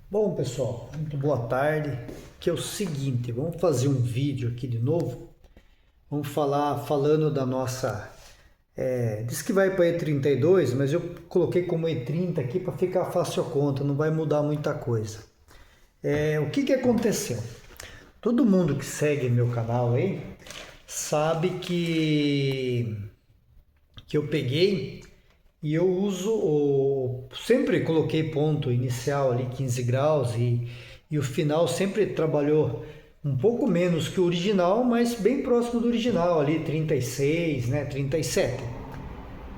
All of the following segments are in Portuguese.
Bom, pessoal, muito boa tarde. Que é o seguinte, vamos fazer um vídeo aqui de novo. Vamos falando da nossa. Diz que vai para E32, mas eu coloquei como E30 aqui para ficar fácil a conta, não vai mudar muita coisa. O que aconteceu? Todo mundo que segue meu canal aí sabe que eu peguei e eu sempre coloquei ponto inicial ali 15 graus e o final sempre trabalhou um pouco menos que o original, mas bem próximo do original ali 36, né, 37.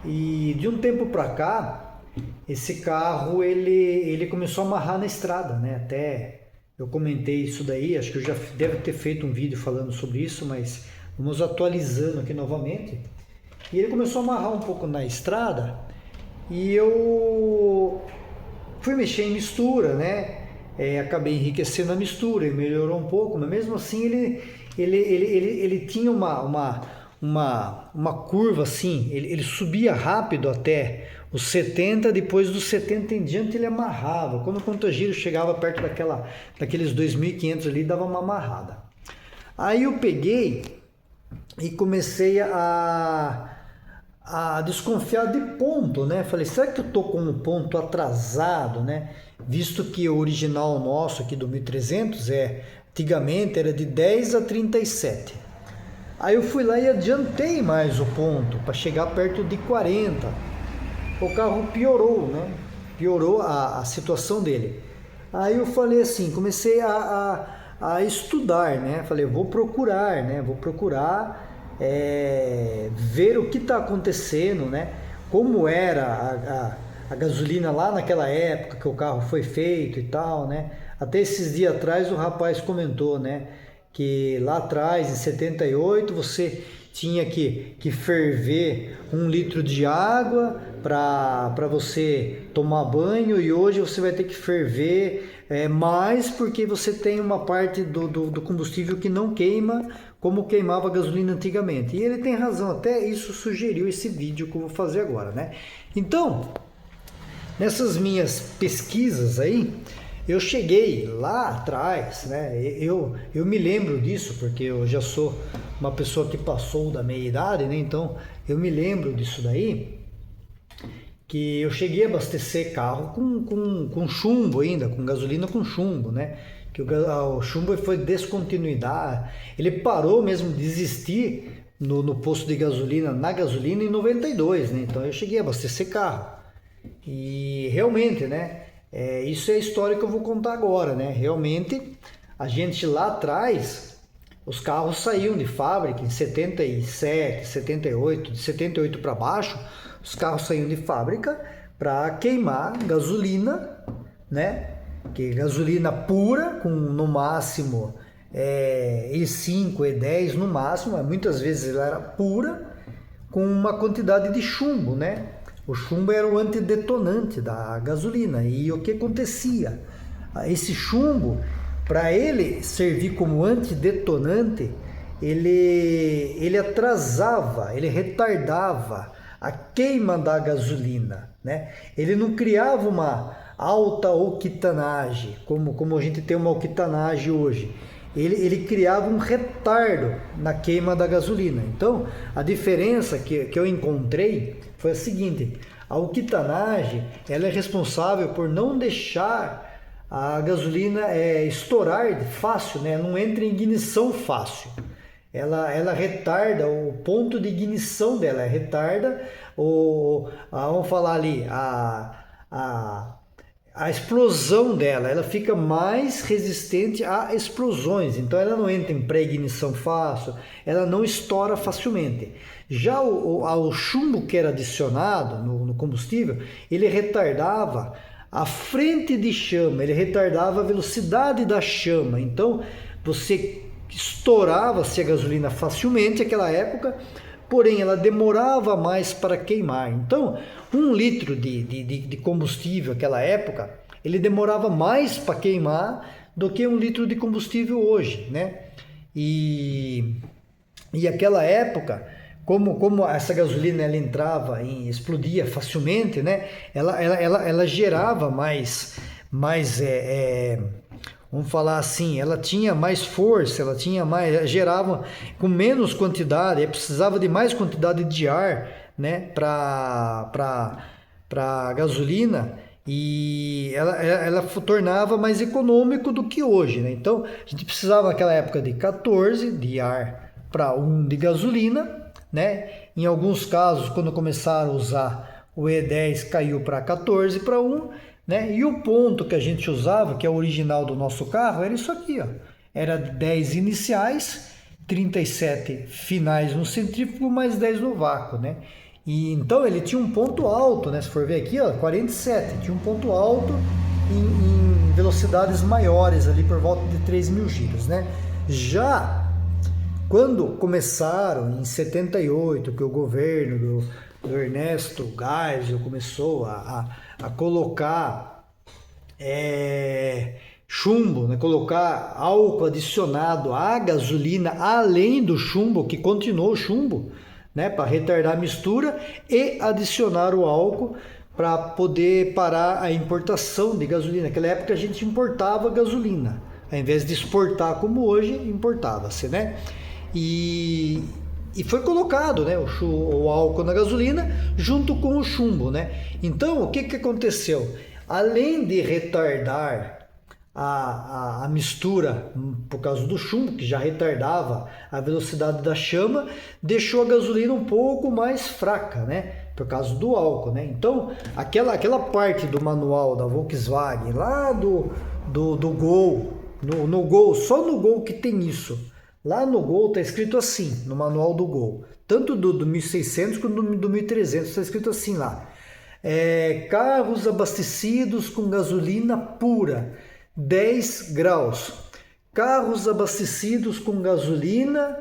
E de um tempo para cá, esse carro ele começou a amarrar na estrada, né? Até eu comentei isso daí, acho que eu já deve ter feito um vídeo falando sobre isso, mas vamos atualizando aqui novamente. E ele começou a amarrar um pouco na estrada e eu fui mexer em mistura, né? Acabei enriquecendo a mistura e melhorou um pouco, mas mesmo assim ele tinha uma curva assim, ele subia rápido até os 70, depois dos 70 em diante ele amarrava. Quando o contagiro chegava perto daqueles 2.500 ali, dava uma amarrada. Aí eu peguei e comecei a desconfiar de ponto, né? Falei, será que eu tô com um ponto atrasado, né? Visto que o original nosso aqui do 1300 antigamente era de 10 a 37. Aí eu fui lá e adiantei mais o ponto para chegar perto de 40. O carro piorou, né? Piorou a situação dele. Aí eu falei assim, comecei a estudar, né? Falei, vou procurar, né? Vou procurar ver o que está acontecendo, né? Como era a gasolina lá naquela época que o carro foi feito e tal, né? Até esses dias atrás o rapaz comentou, né? Que lá atrás, em 78, você tinha que ferver 1 litro de água para você tomar banho, e hoje você vai ter que ferver mais porque você tem uma parte do combustível que não queima como queimava a gasolina antigamente. E ele tem razão, até isso sugeriu esse vídeo que eu vou fazer agora, né? Então, nessas minhas pesquisas aí, eu cheguei lá atrás, né? Eu me lembro disso porque eu já sou uma pessoa que passou da meia idade, né? Então eu me lembro disso daí, que eu cheguei a abastecer carro com chumbo ainda, com gasolina com chumbo, né? Que o chumbo foi descontinuidade, ele parou mesmo de existir no posto de gasolina, na gasolina em 92, né? Então eu cheguei a abastecer carro. E realmente, né? Isso é a história que eu vou contar agora, né? Realmente, a gente lá atrás, os carros saíam de fábrica em 77, 78, de 78 para baixo, os carros saíam de fábrica para queimar gasolina, né? Que gasolina pura, com no máximo E5, E10 no máximo, muitas vezes ela era pura, com uma quantidade de chumbo, né? O chumbo era o antidetonante da gasolina. E o que acontecia? Esse chumbo, para ele servir como antidetonante, ele atrasava, ele retardava a queima da gasolina, né? Ele não criava uma alta octanagem, como a gente tem uma octanagem hoje. Ele criava um retardo na queima da gasolina. Então, a diferença que eu encontrei foi a seguinte: a octanagem ela é responsável por não deixar a gasolina estourar fácil, né? Não entra em ignição fácil. Ela retarda o ponto de ignição dela, retarda vamos falar ali, a explosão dela, ela fica mais resistente a explosões, então ela não entra em pré-ignição fácil, ela não estoura facilmente. Já o chumbo que era adicionado no combustível, ele retardava a frente de chama, ele retardava a velocidade da chama, então você estourava-se a gasolina facilmente naquela época, porém ela demorava mais para queimar. Então, 1 litro de combustível naquela época, ele demorava mais para queimar do que 1 litro de combustível hoje, né? E aquela época, como essa gasolina ela entrava explodia facilmente, né? Ela gerava mais vamos falar assim, ela tinha mais força, ela tinha mais, gerava com menos quantidade, precisava de mais quantidade de ar, né, para gasolina, e ela tornava mais econômico do que hoje, né? Então a gente precisava naquela época de 14 de ar para 1 de gasolina, né? Em alguns casos, quando começaram a usar o E10, caiu para 14 para 1, né? E o ponto que a gente usava, que é o original do nosso carro, era isso aqui, ó. Era 10 iniciais, 37 finais no centrífugo, mais 10 no vácuo, né? E então ele tinha um ponto alto, né? Se for ver aqui, ó, 47, tinha um ponto alto em velocidades maiores ali por volta de 3.000 giros, né? Já quando começaram em 78, que o governo do Ernesto Geisel começou a colocar chumbo, né? Colocar álcool adicionado à gasolina, além do chumbo, que continuou chumbo, né? Para retardar a mistura, e adicionar o álcool para poder parar a importação de gasolina. Naquela época a gente importava gasolina, ao invés de exportar como hoje, importava-se, né? E foi colocado, né, o álcool na gasolina junto com o chumbo, né? Então, o que aconteceu? Além de retardar a mistura por causa do chumbo, que já retardava a velocidade da chama, deixou a gasolina um pouco mais fraca, né? Por causa do álcool, né? Então, aquela parte do manual da Volkswagen, lá do Gol, no Gol, só no Gol que tem isso. Lá no Gol está escrito assim, no manual do Gol, tanto do 1600 quanto do 1300, está escrito assim lá. Carros abastecidos com gasolina pura, 10 graus. Carros abastecidos com gasolina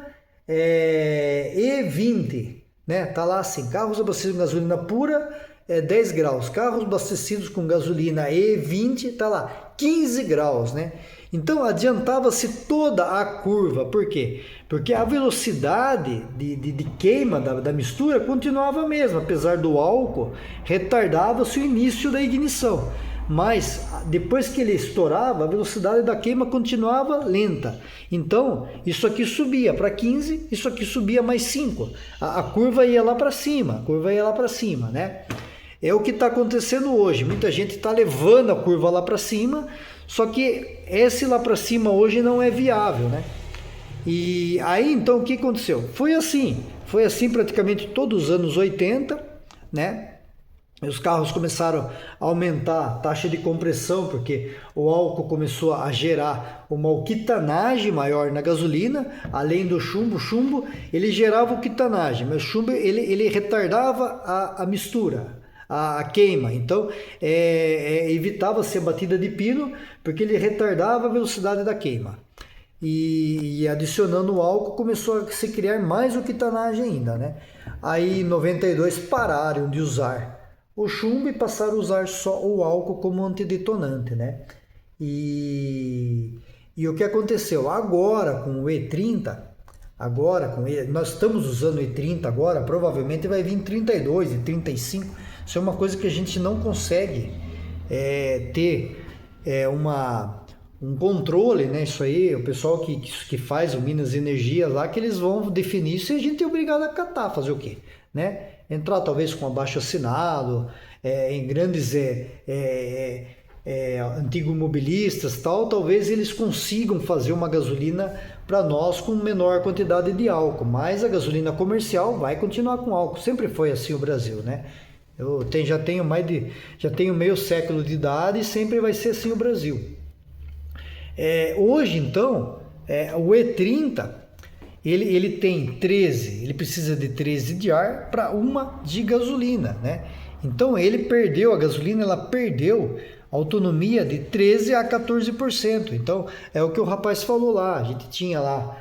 E20, né? Tá lá assim, carros abastecidos com gasolina pura, 10 graus. Carros abastecidos com gasolina E20, tá lá, 15 graus, né? Então adiantava-se toda a curva. Por quê? Porque a velocidade de queima da mistura continuava a mesma, apesar do álcool, retardava-se o início da ignição. Mas depois que ele estourava, a velocidade da queima continuava lenta. Então, isso aqui subia para 15, isso aqui subia mais 5. A curva ia lá para cima, né? É o que está acontecendo hoje. Muita gente está levando a curva lá para cima, só que esse lá para cima hoje não é viável, né? E aí, então, o que aconteceu? Foi assim praticamente todos os anos 80, né? Os carros começaram a aumentar a taxa de compressão, porque o álcool começou a gerar uma alquitanagem maior na gasolina, além do chumbo. O chumbo, ele gerava alquitanagem, mas o chumbo, ele retardava a mistura, a queima. Então, evitava-se a batida de pino, porque ele retardava a velocidade da queima. E adicionando o álcool, começou a se criar mais alquitanagem ainda, né? Aí, em 92, pararam de usar o chumbo e passaram a usar só o álcool como antidetonante, né? E o que aconteceu? Agora com o E30, nós estamos usando o E30 agora, provavelmente vai vir 32 e 35. Isso é uma coisa que a gente não consegue ter um controle, né? Isso aí, o pessoal que faz o Minas Energia lá, que eles vão definir isso e a gente é obrigado a acatar, fazer o quê? Né? Entrar talvez com abaixo assinado, em grandes antigos mobilistas, talvez eles consigam fazer uma gasolina para nós com menor quantidade de álcool, mas a gasolina comercial vai continuar com álcool. Sempre foi assim o Brasil, né? Já tenho meio século de idade e sempre vai ser assim o Brasil. Hoje, então, o E30 ele tem 13, ele precisa de 13 de ar para 1 de gasolina, né? Então a gasolina ela perdeu autonomia de 13 a 14%. Então é o que o rapaz falou lá, a gente tinha lá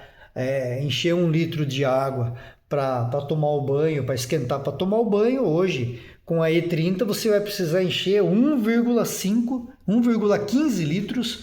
encher 1 litro de água para tomar o banho, para esquentar para tomar o banho. Hoje com a E30 você vai precisar encher 1,15 litros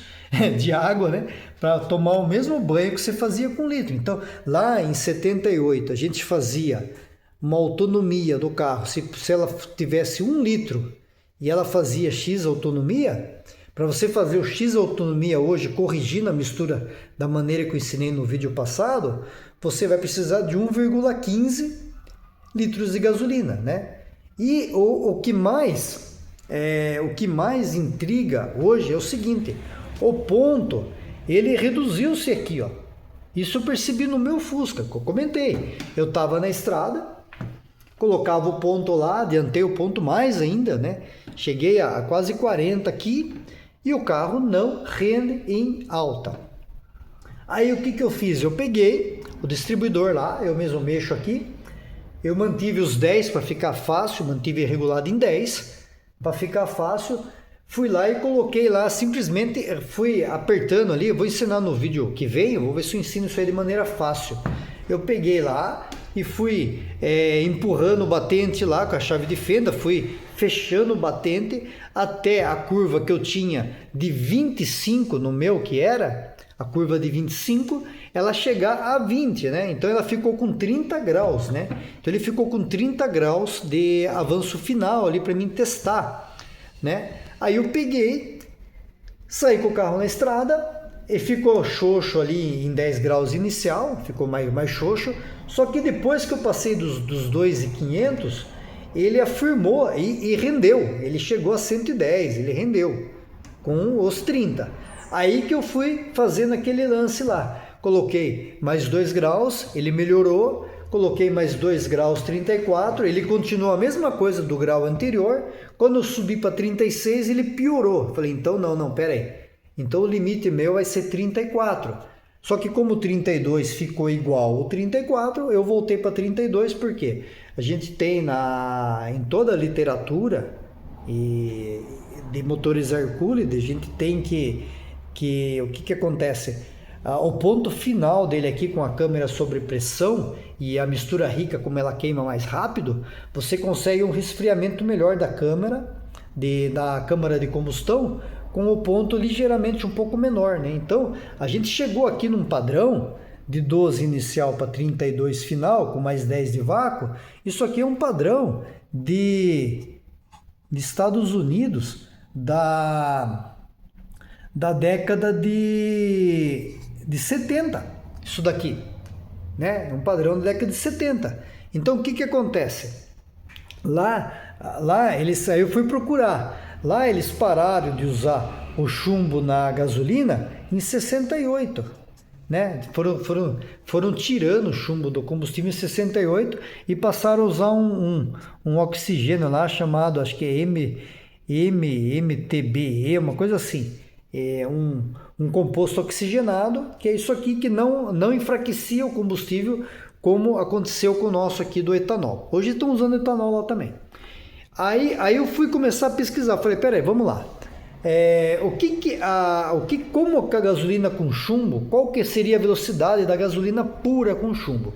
de água, né, para tomar o mesmo banho que você fazia com 1 litro. Então, lá em 78, a gente fazia uma autonomia do carro. Se ela tivesse 1 litro e ela fazia X autonomia, Para você fazer o X autonomia hoje, corrigindo a mistura da maneira que eu ensinei no vídeo passado, você vai precisar de 1,15 litros de gasolina, né? E o que mais intriga hoje é o seguinte: o ponto, ele reduziu-se aqui, ó. Isso eu percebi no meu Fusca, que eu comentei. Eu estava na estrada, colocava o ponto lá, adiantei o ponto mais ainda, né? Cheguei a quase 40 aqui e o carro não rende em alta. Aí o que eu fiz? Eu peguei o distribuidor lá, eu mesmo mexo aqui, eu mantive os 10 para ficar fácil, mantive regulado em 10 para ficar fácil. Fui lá e coloquei lá, simplesmente fui apertando ali, eu vou ensinar no vídeo que vem, eu vou ver se eu ensino isso aí de maneira fácil. Eu peguei lá e fui empurrando o batente lá com a chave de fenda, fui fechando o batente até a curva que eu tinha de 25 no meu, que era a curva de 25, ela chegar a 20, né? Então ela ficou com 30 graus, né? Então ele ficou com 30 graus de avanço final ali para mim testar, né? Aí eu peguei, saí com o carro na estrada e ficou xoxo ali em 10 graus inicial, ficou mais xoxo, só que depois que eu passei dos 2.500, ele afirmou e rendeu, ele chegou a 110, ele rendeu com os 30. Aí que eu fui fazendo aquele lance lá, coloquei mais 2 graus, ele melhorou, coloquei mais 2 graus 34, ele continuou a mesma coisa do grau anterior. Quando eu subi para 36, ele piorou. Falei, então não, pera aí. Então o limite meu vai ser 34. Só que como o 32 ficou igual ao 34, eu voltei para 32, porque a gente tem em toda a literatura de motores Air-cooled, a gente tem o que acontece? O ponto final dele aqui com a câmera sobre pressão e a mistura rica, como ela queima mais rápido, você consegue um resfriamento melhor da câmara, da câmara de combustão, com o ponto ligeiramente um pouco menor, né? Então a gente chegou aqui num padrão de 12 inicial para 32 final, com mais 10 de vácuo. Isso aqui é um padrão de Estados Unidos da década de 70, isso daqui, né? Um padrão da década de 70. Então o que acontece? Lá eu fui procurar. Lá eles pararam de usar o chumbo na gasolina em 68, né? Foram tirando o chumbo do combustível em 68 e passaram a usar um oxigênio lá chamado, acho que é MTBE, uma coisa assim. É um composto oxigenado, que é isso aqui, que não enfraquecia o combustível, como aconteceu com o nosso aqui do etanol. Hoje estão usando etanol lá também. Aí eu fui começar a pesquisar, falei, peraí, vamos lá. Como a gasolina com chumbo, qual que seria a velocidade da gasolina pura com chumbo?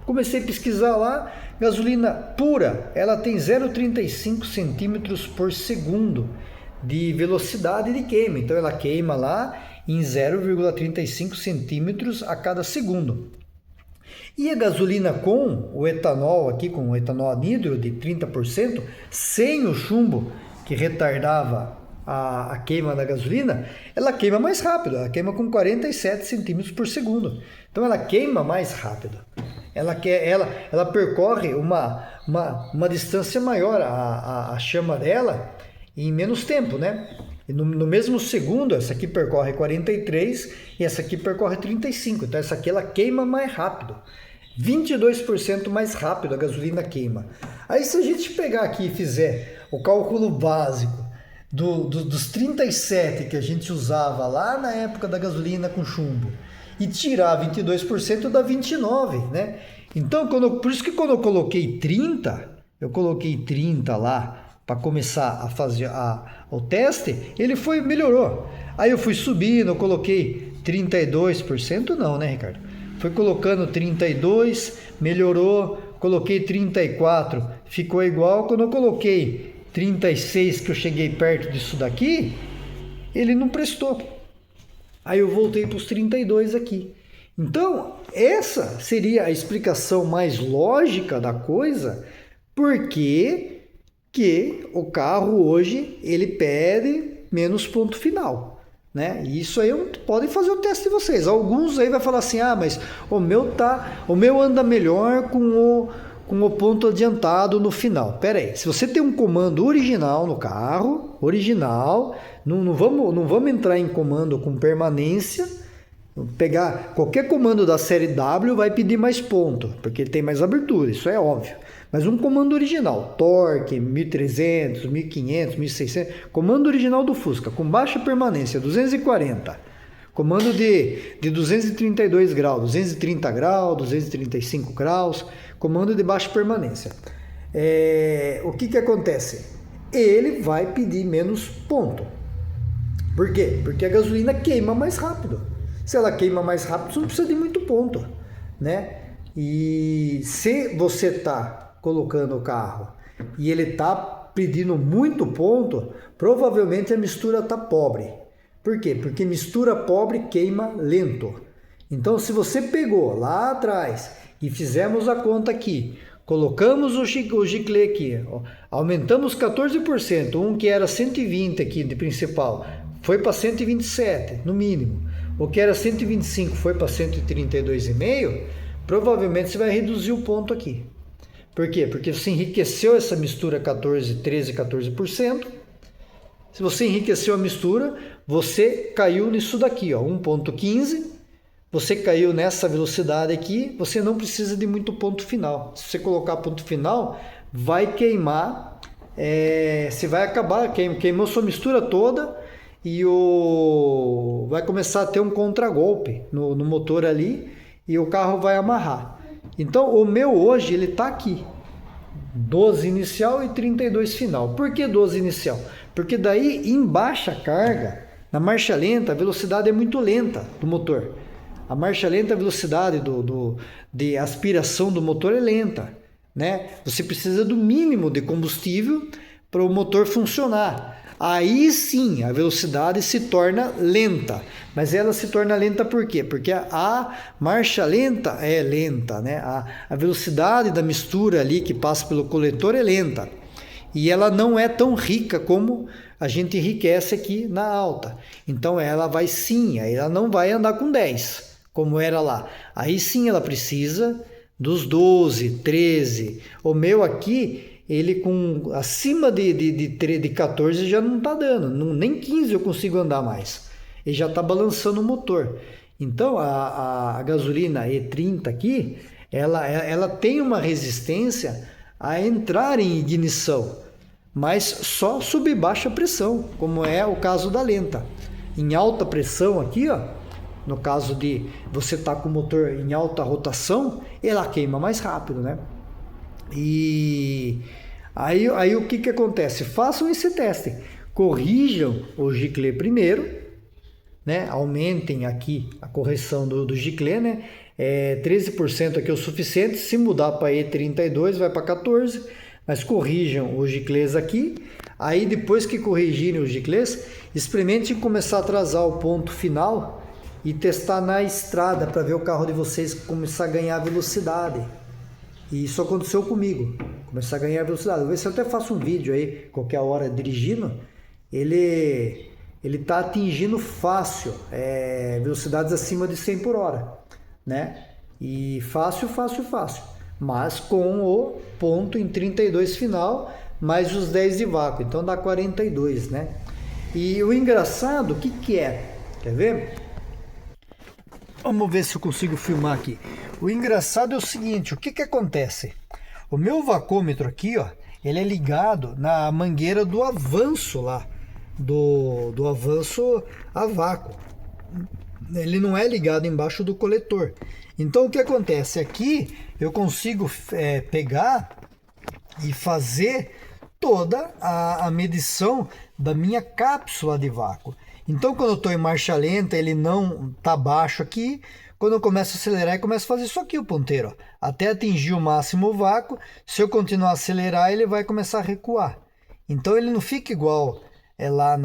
Comecei a pesquisar lá, gasolina pura, ela tem 0,35 centímetros por segundo de velocidade de queima, então ela queima lá em 0,35 centímetros a cada segundo. E a gasolina com o etanol aqui, com o etanol anidro de 30%, sem o chumbo que retardava a queima da gasolina, ela queima mais rápido, ela queima com 47 centímetros por segundo. Então ela queima mais rápido. Ela percorre uma distância maior, a chama dela, em menos tempo, né? E no mesmo segundo, essa aqui percorre 43 e essa aqui percorre 35. Então essa aqui ela queima mais rápido. 22% mais rápido a gasolina queima. Aí se a gente pegar aqui e fizer o cálculo básico dos 37 que a gente usava lá na época da gasolina com chumbo e tirar 22% dá 29, né? Então, por isso que quando eu coloquei 30 lá para começar a fazer o teste, ele melhorou. Aí eu fui subindo, eu coloquei 32%, não, né, Ricardo? Fui colocando 32, melhorou, coloquei 34, ficou igual. Quando eu coloquei 36, que eu cheguei perto disso daqui, ele não prestou. Aí eu voltei para os 32 aqui. Então, essa seria a explicação mais lógica da coisa, porque que o carro hoje ele pede menos ponto final, né? E isso aí podem fazer o teste de vocês. Alguns aí vai falar assim, mas o meu anda melhor com o ponto adiantado no final. Pera aí, se você tem um comando original no carro, não vamos entrar em comando com permanência. Pegar qualquer comando da série W vai pedir mais ponto, porque ele tem mais abertura, isso é óbvio. Mas um comando original, torque, 1300, 1500, 1600, comando original do Fusca, com baixa permanência, 240, comando de 232 graus, 230 graus, 235 graus, comando de baixa permanência. O que acontece? Ele vai pedir menos ponto. Por quê? Porque a gasolina queima mais rápido. Se ela queima mais rápido, você não precisa de muito ponto, né? E se você está colocando o carro e ele está pedindo muito ponto, provavelmente a mistura está pobre. Por quê? Porque mistura pobre queima lento. Então, se você pegou lá atrás e fizemos a conta aqui, colocamos o giclê aqui, ó, aumentamos 14%, um que era 120 aqui de principal, foi para 127 no mínimo. O que era 125 foi para 132,5, provavelmente você vai reduzir o ponto aqui. Por quê? Porque você enriqueceu essa mistura 14%. Se você enriqueceu a mistura, você caiu nisso daqui, ó, 1,15. Você caiu nessa velocidade aqui, você não precisa de muito ponto final. Se você colocar ponto final, vai queimar, você vai acabar, queimou sua mistura toda, e vai começar a ter um contragolpe no motor ali e o carro vai amarrar. Então o meu hoje ele está aqui, 12 inicial e 32 final. Por que 12 inicial? Porque daí em baixa carga, na marcha lenta, a velocidade é muito lenta do motor. A marcha lenta, a velocidade de aspiração do motor é lenta, né? Você precisa do mínimo de combustível para o motor funcionar. Aí sim a velocidade se torna lenta, mas ela se torna lenta por quê? Porque a marcha lenta é lenta, né? A velocidade da mistura ali que passa pelo coletor é lenta e ela não é tão rica como a gente enriquece aqui na alta. Então ela vai sim, ela não vai andar com 10 como era lá. Aí sim ela precisa dos 12, 13. O meu aqui ele com acima de 14 já não está dando, nem 15 eu consigo andar mais, ele já está balançando o motor. Então a gasolina E30 aqui, ela tem uma resistência a entrar em ignição, mas só sob baixa pressão, como é o caso da lenta. Em alta pressão aqui, ó, no caso de você estar com o motor em alta rotação, ela queima mais rápido, né? E aí o que acontece? Façam esse teste, corrijam o giclê primeiro, né? Aumentem aqui a correção do giclê, né? 13% aqui é o suficiente, se mudar para E32 vai para 14%, mas corrijam os giclês aqui. Aí depois que corrigirem os giclês, experimentem começar a atrasar o ponto final e testar na estrada para ver o carro de vocês começar a ganhar velocidade. E isso aconteceu comigo, começar a ganhar velocidade. Vou ver se eu até faço um vídeo aí, qualquer hora dirigindo. Ele está atingindo fácil velocidades acima de 100 por hora, né? E fácil, mas com o ponto em 32 final, mais os 10 de vácuo, então dá 42, né? E o engraçado, o que é? Quer ver? Vamos ver se eu consigo filmar aqui. O engraçado é o seguinte, o que acontece? O meu vacômetro aqui, ó, ele é ligado na mangueira do avanço lá, do avanço a vácuo. Ele não é ligado embaixo do coletor. Então o que acontece? Aqui eu consigo pegar e fazer toda a medição da minha cápsula de vácuo. Então quando eu estou em marcha lenta, ele não está baixo aqui. Quando eu começo a acelerar, eu começo a fazer isso aqui, o ponteiro, ó, até atingir o máximo vácuo. Se eu continuar a acelerar, ele vai começar a recuar. Então ele não fica igual lá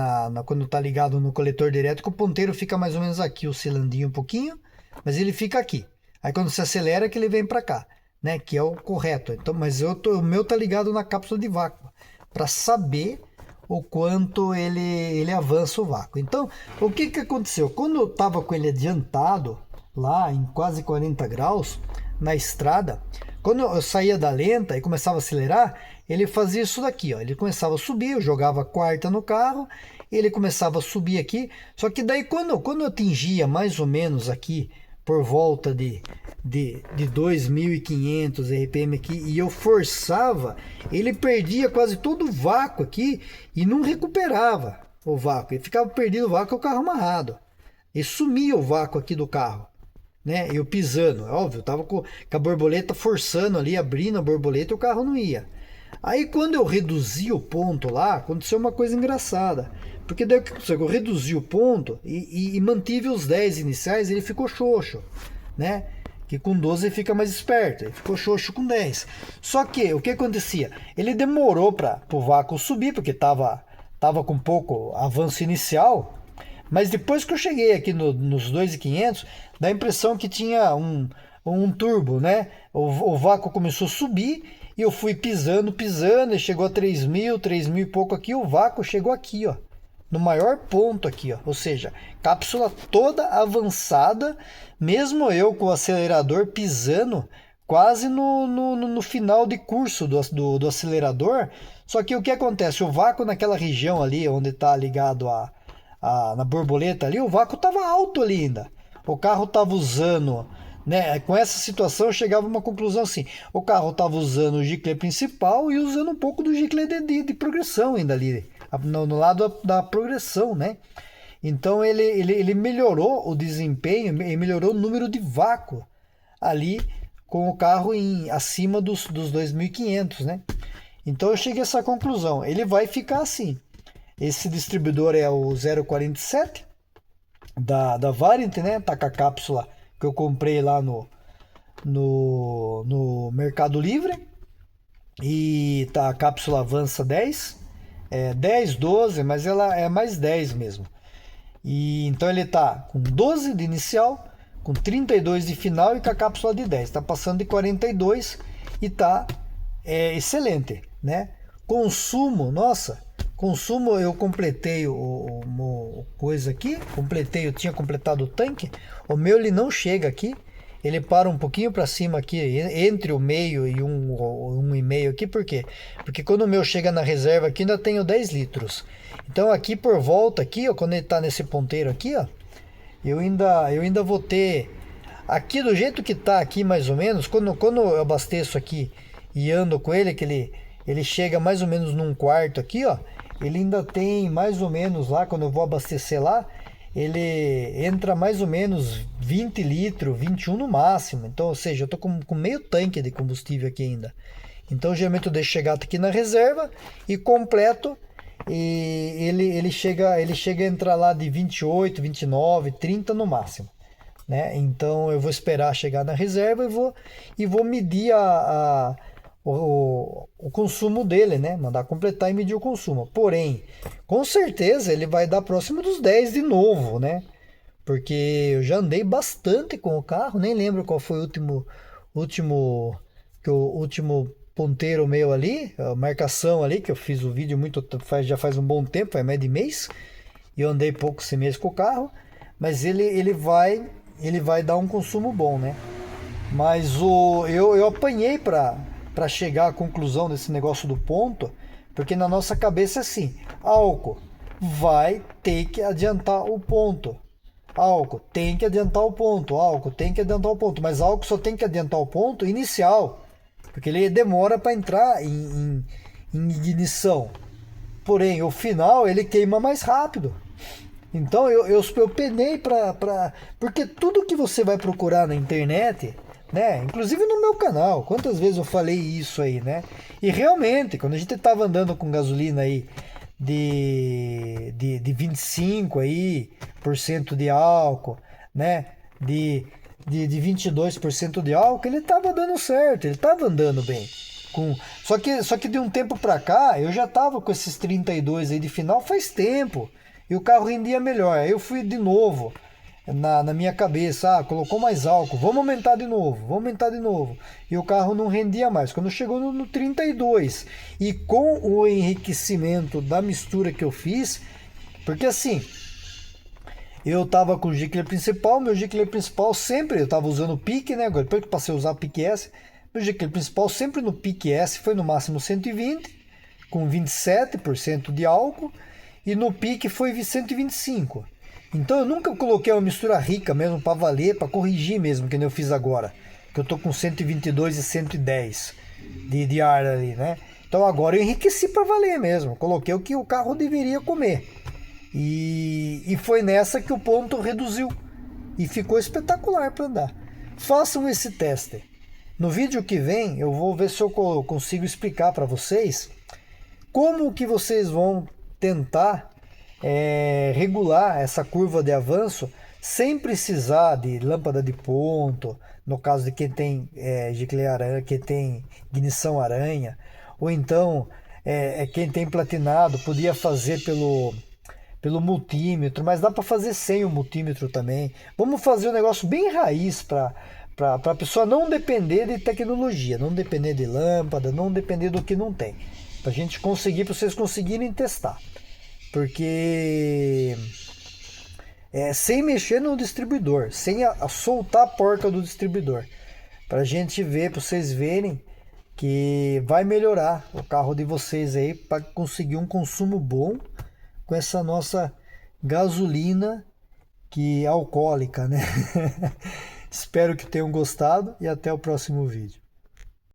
quando está ligado no coletor direto, que o ponteiro fica mais ou menos aqui, oscilandinho um pouquinho, mas ele fica aqui. Aí quando você acelera, que ele vem para cá, né? Que é o correto. Então, mas o meu está ligado na cápsula de vácuo, para saber o quanto ele avança o vácuo. Então, o que aconteceu? Quando eu estava com ele adiantado, lá em quase 40 graus, na estrada, quando eu saía da lenta e começava a acelerar, ele fazia isso daqui, ó. Ele começava a subir, eu jogava a quarta no carro, ele começava a subir aqui, só que daí quando eu atingia mais ou menos aqui, por volta de 2.500 RPM aqui, e eu forçava, ele perdia quase todo o vácuo aqui e não recuperava o vácuo. Ele ficava perdido o vácuo, o carro amarrado. E sumia o vácuo aqui do carro, né? Eu pisando, é óbvio, eu tava com a borboleta forçando ali, abrindo a borboleta e o carro não ia. Aí quando eu reduzi o ponto lá, aconteceu uma coisa engraçada. Porque daí o que aconteceu? Eu reduzi o ponto e mantive os 10 iniciais, ele ficou xoxo, né? Que com 12 ele fica mais esperto, ele ficou xoxo com 10. Só que o que acontecia? Ele demorou para o vácuo subir, porque tava com pouco avanço inicial, mas depois que eu cheguei aqui nos 2.500, dá a impressão que tinha um turbo, né? O vácuo começou a subir e eu fui pisando, e chegou a 3.000 e pouco aqui, o vácuo chegou aqui, ó. No maior ponto aqui, ó. Ou seja, cápsula toda avançada, mesmo eu com o acelerador pisando quase no final de curso do acelerador. Só que o que acontece? O vácuo naquela região ali, onde está ligado na borboleta ali, o vácuo estava alto ali ainda. O carro estava usando, né? Com essa situação eu chegava a uma conclusão assim: o carro estava usando o giclê principal e usando um pouco do giclê de progressão ainda ali, no lado da progressão, né? Então ele melhorou o desempenho e melhorou o número de vácuo ali com o carro acima dos 2.500, né? Então eu cheguei a essa conclusão. Ele vai ficar assim. Esse distribuidor é o 047 da Variant, né? Tá com a cápsula que eu comprei lá no Mercado Livre. E tá a cápsula Avança 10. 10, 12, mas ela é mais 10 mesmo. E então ele tá com 12 de inicial, com 32 de final e com a cápsula de 10. Tá passando de 42 e tá excelente, né? Consumo, nossa, consumo, eu completei o coisa aqui, eu tinha completado o tanque. O meu ele não chega aqui. Ele para um pouquinho para cima aqui, entre o meio e um e meio aqui, por quê? Porque quando o meu chega na reserva aqui, ainda tenho 10 litros. Então aqui por volta aqui, ó, quando ele tá nesse ponteiro aqui, ó, eu ainda vou ter, aqui do jeito que tá aqui mais ou menos, quando eu abasteço aqui e ando com ele, que ele chega mais ou menos num quarto aqui, ó, ele ainda tem mais ou menos lá, quando eu vou abastecer lá, ele entra mais ou menos 20 litros, 21 no máximo. Então, ou seja, eu tô com meio tanque de combustível aqui ainda. Então, geralmente eu deixo chegar aqui na reserva e completo. E ele chega a entrar lá de 28, 29, 30 no máximo, né? Então, eu vou esperar chegar na reserva e vou medir o consumo dele, né? Mandar completar e medir o consumo. Porém, com certeza ele vai dar próximo dos 10 de novo, né? Porque eu já andei bastante com o carro, nem lembro qual foi o último ponteiro meu ali, a marcação ali, que eu fiz o vídeo já faz um bom tempo, faz mais de mês, e eu andei poucos meses com o carro, mas ele vai dar um consumo bom, né? Mas eu apanhei para chegar à conclusão desse negócio do ponto, porque na nossa cabeça é assim: álcool vai ter que adiantar o ponto, álcool tem que adiantar o ponto, álcool tem que adiantar o ponto, mas álcool só tem que adiantar o ponto inicial, porque ele demora para entrar em ignição, porém o final ele queima mais rápido. Então eu penei porque tudo que você vai procurar na internet, né? Inclusive no meu canal, quantas vezes eu falei isso aí, né? E realmente, quando a gente tava andando com gasolina aí de 25 aí por cento de álcool, né? De 22% de álcool, ele tava dando certo, ele tava andando bem. Só que de um tempo pra cá, eu já tava com esses 32 aí de final faz tempo. E o carro rendia melhor. Aí eu fui de novo na minha cabeça, colocou mais álcool, vamos aumentar de novo, vamos aumentar de novo. E o carro não rendia mais. Quando chegou no 32, e com o enriquecimento da mistura que eu fiz, porque assim, eu tava com o Giclée principal, meu Giclée principal sempre, eu tava usando o Pique, né? Depois que eu passei a usar o Pique S, meu Giclée principal sempre no Pique S foi no máximo 120, com 27% de álcool, e no Pique foi 125. Então eu nunca coloquei uma mistura rica mesmo para valer, para corrigir mesmo, que nem eu fiz agora, que eu tô com 122 e 110 de ar ali, né? Então agora eu enriqueci para valer mesmo, coloquei o que o carro deveria comer. E foi nessa que o ponto reduziu e ficou espetacular para andar. Façam esse teste. No vídeo que vem eu vou ver se eu consigo explicar para vocês como que vocês vão tentar regular essa curva de avanço sem precisar de lâmpada de ponto, no caso de quem tem Giclée aranha, quem tem ignição aranha, ou então quem tem platinado podia fazer pelo multímetro, mas dá para fazer sem o multímetro também. Vamos fazer um negócio bem raiz para a pessoa não depender de tecnologia, não depender de lâmpada, não depender do que não tem. Para a gente conseguir, para vocês conseguirem testar. Porque sem mexer no distribuidor, sem soltar a porca do distribuidor. Para a gente ver, para vocês verem que vai melhorar o carro de vocês aí para conseguir um consumo bom com essa nossa gasolina que é alcoólica, né? Espero que tenham gostado e até o próximo vídeo.